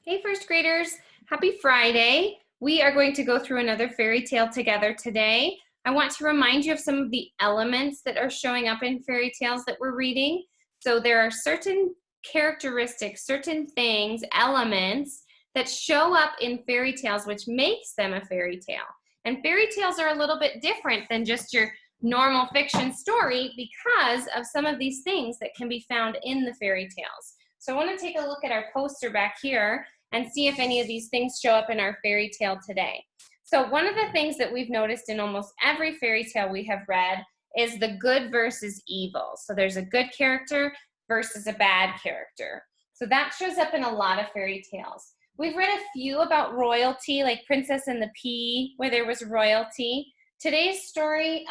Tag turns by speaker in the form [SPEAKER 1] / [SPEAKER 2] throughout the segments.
[SPEAKER 1] Hey, first graders, happy Friday. We are going to go through another fairy tale together today. I want to remind you of some of the elements that are showing up in fairy tales that we're reading. So there are certain characteristics, certain things, elements that show up in fairy tales which makes them a fairy tale. And fairy tales are a little bit different than just your normal fiction story because of some of these things that can be found in the fairy tales. So I want to take a look at our poster back here and see if any of these things show up in our fairy tale today. So one of the things that we've noticed in almost every fairy tale we have read is the good versus evil. So there's a good character versus a bad character. So that shows up in a lot of fairy tales. We've read a few about royalty, like Princess and the Pea, where there was royalty. Today's story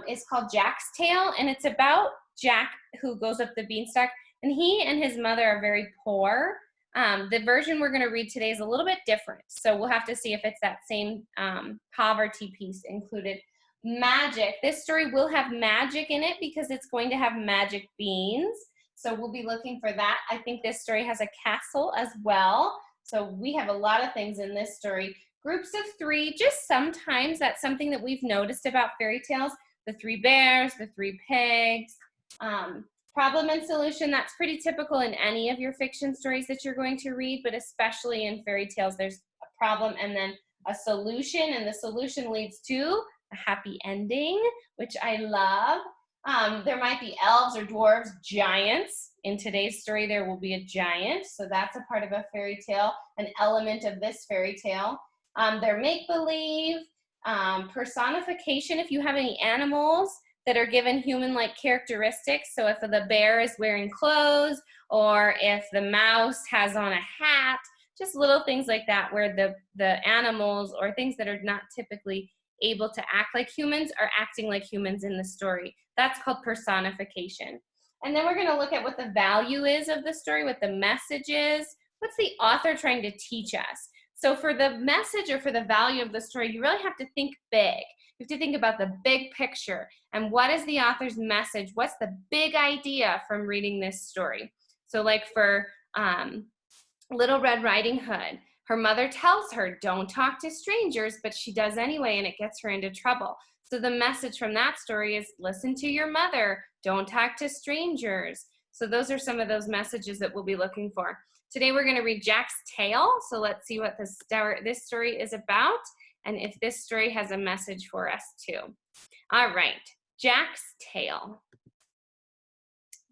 [SPEAKER 1] is called Jack's Tale, and it's about Jack who goes up the beanstalk, and he and his mother are very poor. The version we're going to read today is a little bit different, so we'll have to see if it's that same poverty piece included. Magic. This story will have magic in it because it's going to have magic beans, so we'll be looking for that. I think this story has a castle as well, so we have a lot of things in this story. Groups of three, just sometimes that's something that we've noticed about fairy tales. The three bears, the three pigs. Problem and solution, that's pretty typical in any of your fiction stories that you're going to read, but especially in fairy tales, there's a problem and then a solution, and the solution leads to a happy ending, which I love. There might be elves or dwarves, giants. In today's story, there will be a giant, so that's a part of a fairy tale, an element of this fairy tale. They're make-believe, personification, if you have any animals that are given human-like characteristics. So if the bear is wearing clothes, or if the mouse has on a hat, just little things like that where the animals or things that are not typically able to act like humans are acting like humans in the story. That's called personification. And then we're gonna look at what the value is of the story, what the message is, what's the author trying to teach us. So for the message or for the value of the story, you really have to think big. You have to think about the big picture and what is the author's message? What's the big idea from reading this story? So like for Little Red Riding Hood, her mother tells her, don't talk to strangers, but she does anyway, and it gets her into trouble. So the message from that story is listen to your mother, don't talk to strangers. So those are some of those messages that we'll be looking for. Today we're going to read Jack's Tale, so let's see what this story is about and if this story has a message for us too. All right, Jack's Tale.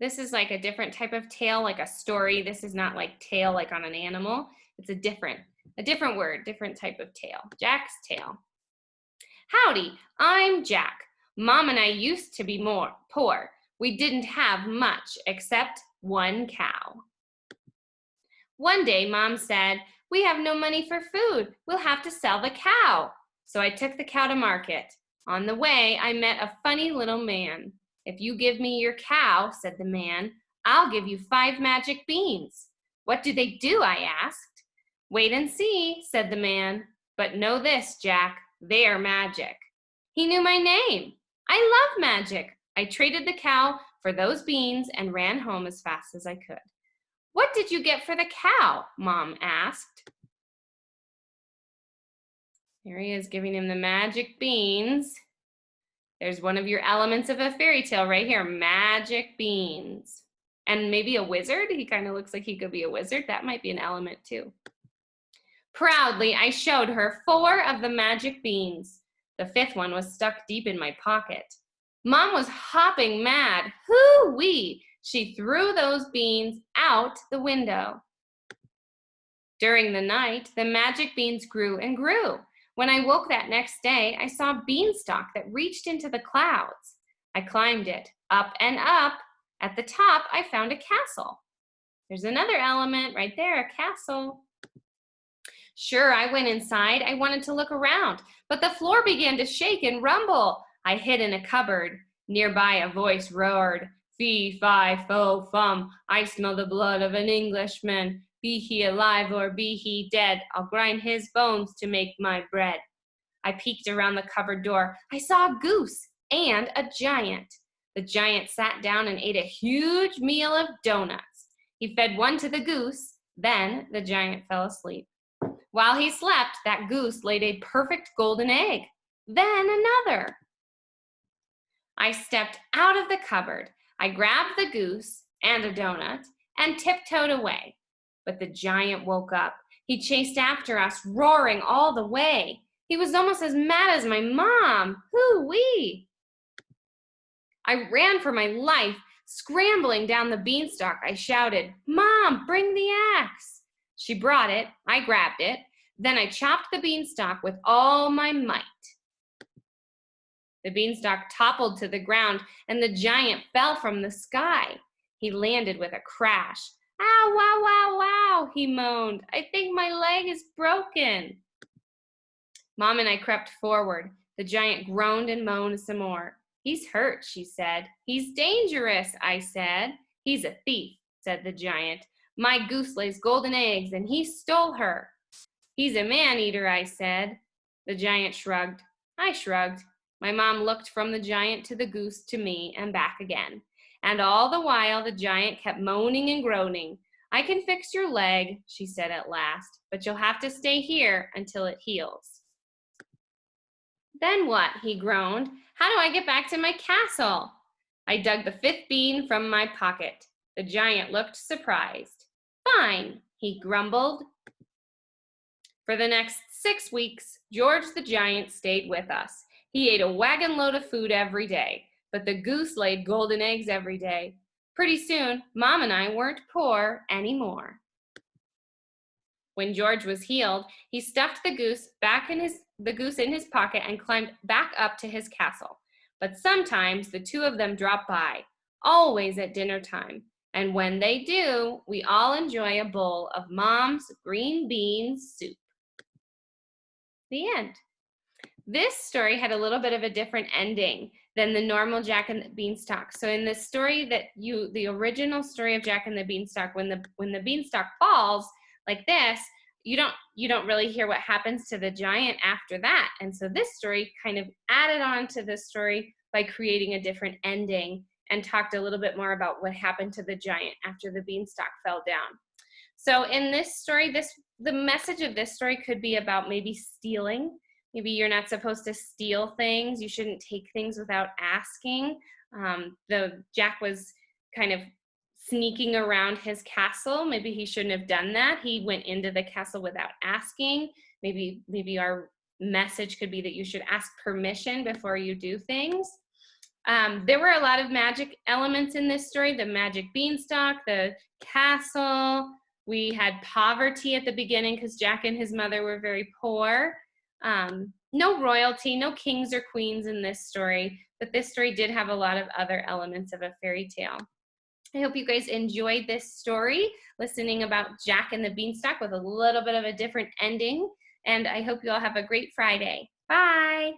[SPEAKER 1] This is like a different type of tale, like a story. This is not like tale like on an animal. It's a different word, different type of tale. Jack's Tale. Howdy, I'm Jack. Mom and I used to be more poor. We didn't have much except one cow. One day, Mom said, we have no money for food. We'll have to sell the cow. So I took the cow to market. On the way, I met a funny little man. If you give me your cow, said the man, I'll give you 5 magic beans. What do they do? I asked. Wait and see, said the man. But know this, Jack, they're magic. He knew my name. I love magic. I traded the cow for those beans and ran home as fast as I could. What did you get for the cow? Mom asked. Here he is giving him the magic beans. There's one of your elements of a fairy tale right here, magic beans. And maybe a wizard. He kind of looks like he could be a wizard. That might be an element too. Proudly, I showed her 4 of the magic beans. The 5th one was stuck deep in my pocket. Mom was hopping mad. Hoo-wee! She threw those beans out the window. During the night, the magic beans grew and grew. When I woke that next day, I saw a beanstalk that reached into the clouds. I climbed it, up and up. At the top, I found a castle. There's another element right there, a castle. Sure, I went inside. I wanted to look around, but the floor began to shake and rumble. I hid in a cupboard. Nearby, a voice roared, Fee, fi, fo, fum, I smell the blood of an Englishman. Be he alive or be he dead, I'll grind his bones to make my bread. I peeked around the cupboard door. I saw a goose and a giant. The giant sat down and ate a huge meal of donuts. He fed one to the goose Then the giant fell asleep. While he slept, that goose laid a perfect golden egg. Then another. I stepped out of the cupboard. I grabbed the goose and a donut and tiptoed away. But the giant woke up. He chased after us, roaring all the way. He was almost as mad as my mom. Hoo-wee! I ran for my life. Scrambling down the beanstalk, I shouted, "Mom, bring the axe!" She brought it. I grabbed it. Then I chopped the beanstalk with all my might. The beanstalk toppled to the ground, and the giant fell from the sky. He landed with a crash. "Ow, wow, wow, wow," he moaned. "I think my leg is broken." Mom and I crept forward. The giant groaned and moaned some more. "He's hurt," she said. "He's dangerous," I said. "He's a thief," said the giant. "My goose lays golden eggs, and he stole her." "He's a man-eater," I said. The giant shrugged. I shrugged. My mom looked from the giant to the goose to me and back again. And all the while, the giant kept moaning and groaning. "I can fix your leg," she said at last, "but you'll have to stay here until it heals." "Then what?" he groaned. "How do I get back to my castle?" I dug the 5th bean from my pocket. The giant looked surprised. "Fine," he grumbled. For the next 6 weeks, George the giant stayed with us. He ate a wagon load of food every day, but the goose laid golden eggs every day. Pretty soon, Mom and I weren't poor anymore. When George was healed, he stuffed the goose in his pocket and climbed back up to his castle. But sometimes the two of them drop by, always at dinner time. And when they do, we all enjoy a bowl of Mom's green bean soup. The end. This story had a little bit of a different ending than the normal Jack and the Beanstalk. So in the story the original story of Jack and the Beanstalk, when the beanstalk falls like this, you don't really hear what happens to the giant after that. And so this story kind of added on to the story by creating a different ending and talked a little bit more about what happened to the giant after the beanstalk fell down. So in this story, the message of this story could be about maybe stealing. Maybe you're not supposed to steal things. You shouldn't take things without asking. The Jack was kind of sneaking around his castle. Maybe he shouldn't have done that. He went into the castle without asking. Maybe our message could be that you should ask permission before you do things. There were a lot of magic elements in this story. The magic beanstalk, the castle. We had poverty at the beginning because Jack and his mother were very poor. No royalty, no kings or queens in this story, but this story did have a lot of other elements of a fairy tale. I hope you guys enjoyed this story, listening about Jack and the Beanstalk with a little bit of a different ending, and I hope you all have a great Friday. Bye!